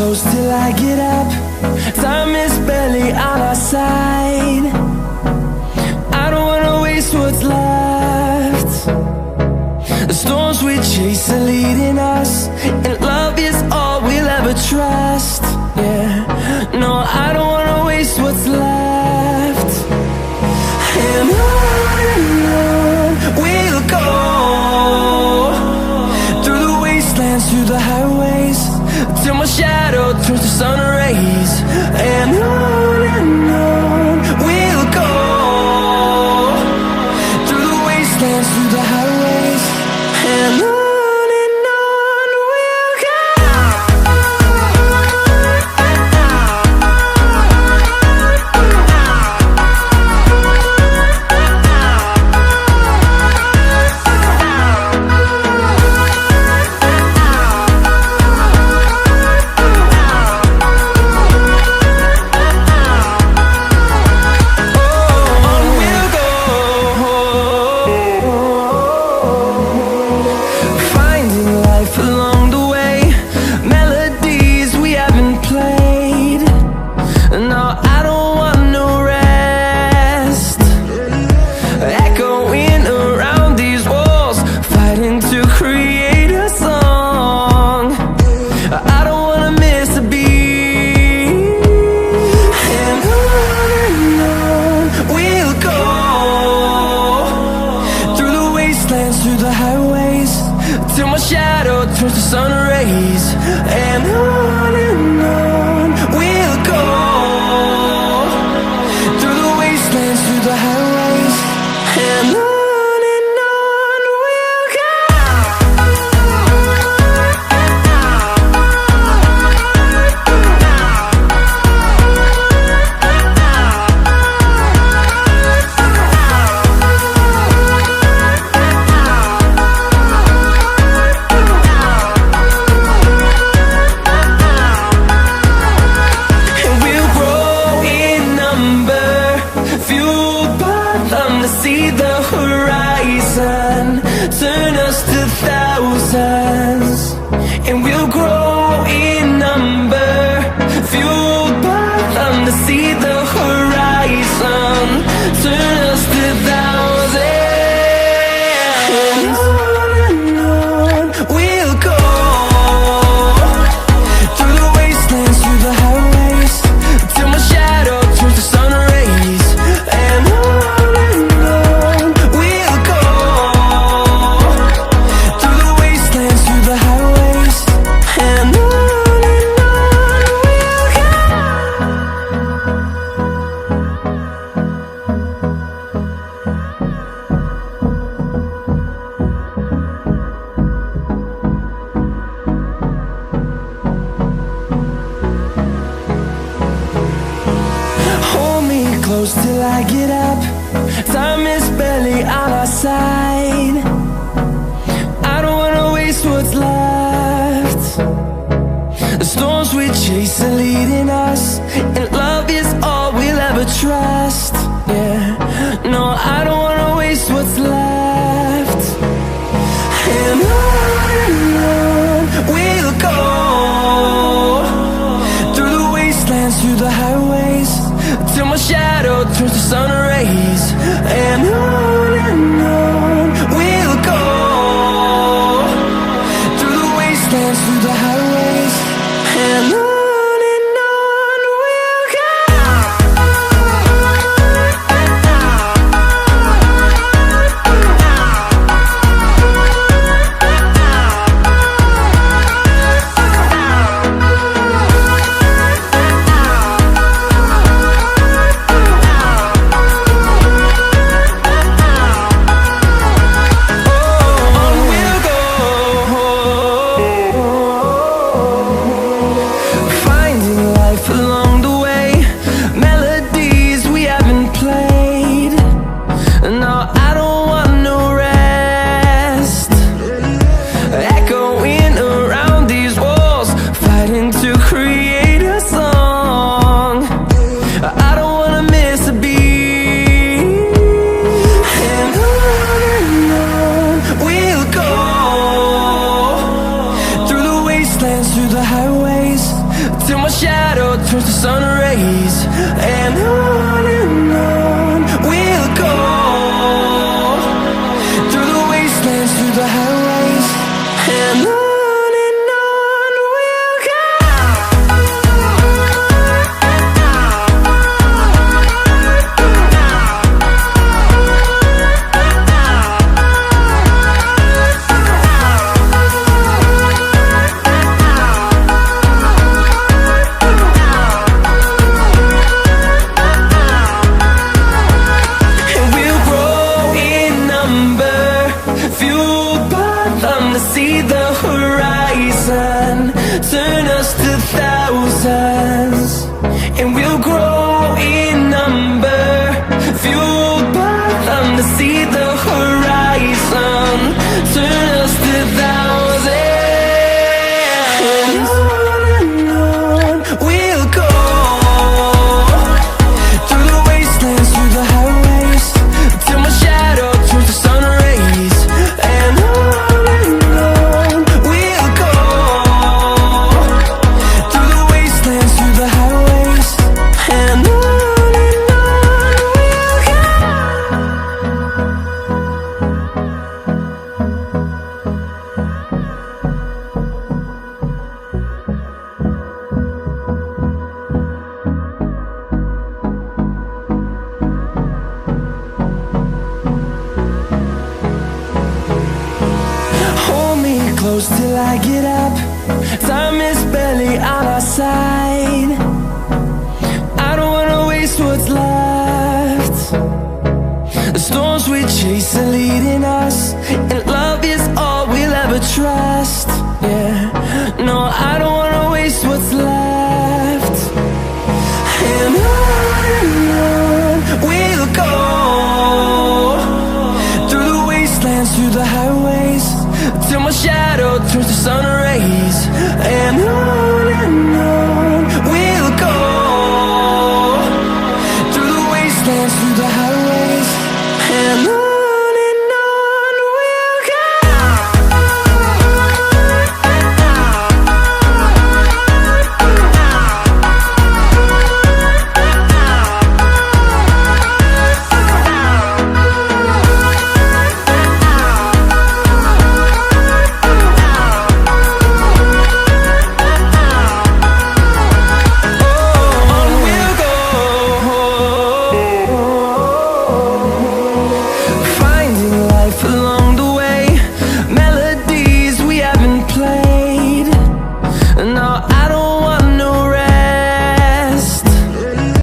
close till I get up. Time is barely on our side. I don't wanna waste what's left. The storms we chase are leading us, and love is all we'll ever trust. Yeah, no, I don't wanna waste what's left. And on we'll go, through the wastelands, through the highways, till my shadow turns to sun rays. And on we'll go, through the wastelands, through the highways, and on we'll go. Through the highways, till my shadow turns to sun rays. And on we'll go, through the wastelands, through the highways, and on we'll go. See the horizon turn us to thousands, and we'll grow in number, fueled by them. To see the horizon turn us to thousands, and on we'll go, through the wastelands, through the highways, till my shadow turns to sun rays. And close till I get up. Time is barely on our side. I don't wanna waste what's left. The storms we chase are leading us, and love is all we'll ever trust. Yeah, no, I don't wanna waste what's left. And on we'll go, through the wastelands, through the highways, till my shadow turns to sun rays. And on we'll go, through the wastelands, through the highways, and on we'll go. rays, and on we'll go, through the wastelands, through the highways, and on we'll go. See the horizon, turn us to thousands, and we'll grow in number, fueled by them to see the horizon, turn us to thousands, and on we'll go, through the wastelands, through the highways, till my shadow turns to sun rays, and on close till I get up. Time is barely on our side. I don't wanna waste what's left. The storms we chase are leading us, and love is all we'll ever trust. Yeah, no, I don't wanna waste what's left. And